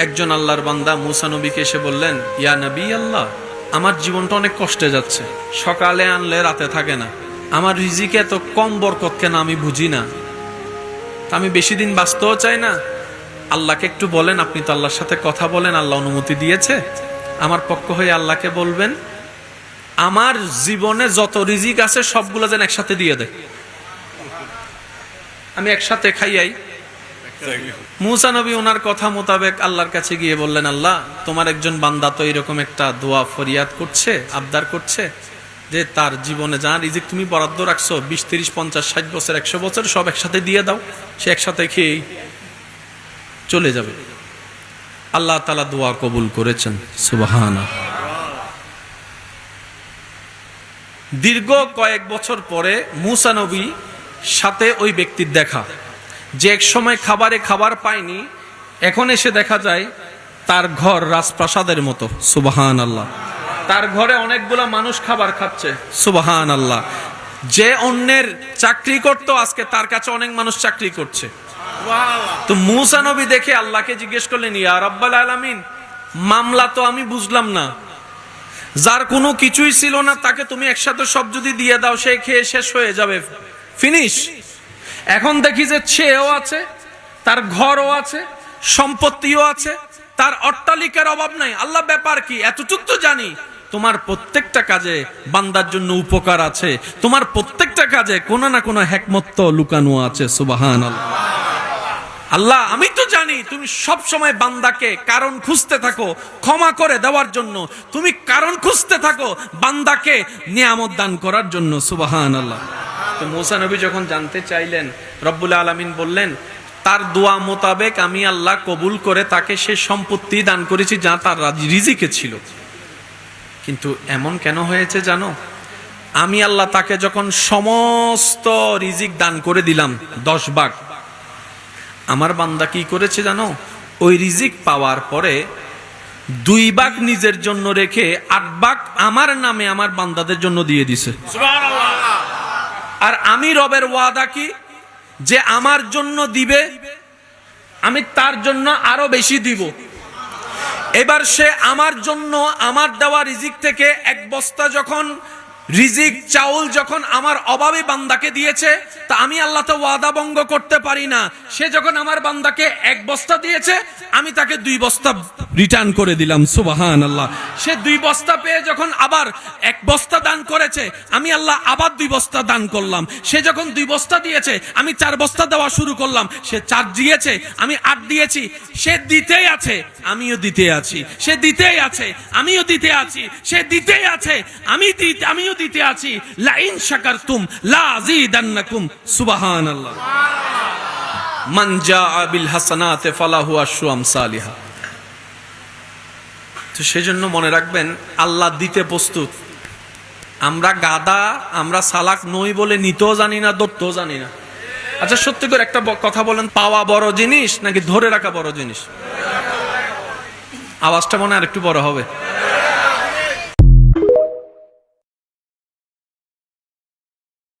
একজন আল্লাহর বান্দা মুসা নবীকে এসে বললেন, ইয়া নবী আল্লাহ, আমার জীবনটা অনেক কষ্টে যাচ্ছে, সকালে আনলে রাতে থাকে না, আমার রিজিকে এত কম বরকত কেন আমি বুঝি না, আমি বেশি দিন বাঁচতেও চাই না, আল্লাহকে একটু বলেন, আপনি তো আল্লাহর সাথে কথা বলেন, আল্লাহ অনুমতি দিয়েছে, আমার পক্ষ হয়ে আল্লাহকে বলবেন আমার জীবনে যত রিজিক আছে সবগুলো যেন একসাথে দিয়ে দেয়, আমি একসাথে খাইয়াই। মুসা নবী ওনার কথা মোতাবেক আল্লাহর কাছে গিয়ে বললেন, আল্লাহ, তোমার একজন বান্দা তো এরকম একটা দোয়া ফরিয়াদ করছে, আবদার করছে যে তার জীবনে যা রিজিক তুমি বরাদ্দ রাখছো 20, 30, 50, 60 বছর, 100 বছর সব একসাথে দিয়ে দাও, সে একসাথে খেয়ে চলে যাবে। আল্লাহ তাআলা দোয়া কবুল করেছেন, সুবহানাল্লাহ। দীর্ঘ কয়েক বছর পরে মুসা নবী সাথে ওই ব্যক্তির দেখা, যে এক সময় খাবারে খাবার পায়নি, এখন এসে দেখা যায় তার ঘর রাজপ্রাসাদের মতো, সুবহানাল্লাহ। তার ঘরে অনেকগুলা মানুষ খাবার খাচ্ছে, সুবহানাল্লাহ। যে অন্যের চাকরি করতো আজকে তার কাছে অনেক মানুষ চাকরি করছে। তো মুসা নবী দেখে আল্লাহকে জিজ্ঞেস করলেন, ইয়া রাব্বাল আলামিন, মামলা তো আমি বুঝলাম না, যার কোনো কিছুই ছিল না তাকে তুমি একসাথে সব যদি দিয়ে দাও, সে খেয়ে শেষ হয়ে যাবে, ফিনিশ। এখন দেখি যে ছেও আছে, তার ঘরও আছে, সম্পত্তিও আছে, তার অট্টালিকার অভাব নাই, আল্লাহ ব্যাপার কি? এতটুকু তো জানি তোমার প্রত্যেকটা কাজে বান্দার জন্য উপকার আছে, তোমার প্রত্যেকটা কাজে কোনো না কোনো হিকমত তো লুকানো আছে, সুবহানাল্লাহ। আল্লাহ, আমি তো জানি তুমি সব সময় বান্দাকে কারণ খুঁজতে থাকো ক্ষমা করে দেওয়ার জন্য, তুমি কারণ খুঁজতে থাকো বান্দাকে নিয়ামত দান করার জন্য, সুবহানাল্লাহ। তো মুসা নবী যখন জানতে চাইলেন, রব্বুল আলামিন বললেন, তার দোয়া মোতাবেক আমি আল্লাহ কবুল করে তাকে সে সম্পত্তি দান করেছি যা তার রিজিকে ছিল। কিন্তু এমন কেন হয়েছে জানো? আমি আল্লাহ তাকে যখন সমস্ত রিজিক দান করে দিলাম 10 ভাগ, আমার বান্দা কি করেছে জানো? ওই রিজিক পাওয়ার পরে 2 ভাগ নিজের জন্য রেখে 8 ভাগ আমার নামে আমার বান্দাদের জন্য দিয়ে দিছে, সুবহানাল্লাহ। আর আমি রবের ওয়াদা কি, যে আমার জন্য দিবে আমি তার জন্য আরো বেশি দিব। এবার সে আমার জন্য আমার দেওয়া রিজিক থেকে 1 বস্তা যখন রিজিক চাউল যখন আমার অভাবী বান্দাকে দিয়েছে, তা আমি আল্লাহ তো ওয়াদা ভঙ্গ করতে পারি না। সে যখন আমার বান্দাকে 1 বস্তা দিয়েছে, আমি তাকে 2 বস্তা রিটার্ন করে দিলাম, সুবহানাল্লাহ। সে 2 বস্তা পেয়ে যখন আবার 1 বস্তা দান করেছে, আমি আল্লাহ আবার 2 বস্তা দান করলাম। সে যখন 2 বস্তা দিয়েছে, আমি 4 বস্তা দেওয়া শুরু করলাম। সে 4 দিয়েছে, আমি 8 দিয়েছি। সে দিতেই আছে, আমিও দিতে আছি। সে দিতেই আছে, আমিও দিতে আছি। সে দিতেই আছে, আমিও দিতে আছি। লা ইন শাকারতুম লা আযীদান্নাকুম, সুবহানাল্লাহ। মান জাআ বিল হাসানাতি ফালাহু আশরু আমসালিহা। তো সেজন্য মনে রাখবেন, আল্লাহ দিতে প্রস্তুত। আমরা গাদা, আমরা সালাক নই বলে নিতেও জানি না, ধরতেও জানি না। আচ্ছা, সত্যি করে একটা কথা বলেন, পাওয়া বড় জিনিস নাকি ধরে রাখা বড় জিনিস? আওয়াজটা মনে আর একটু বড় হবে।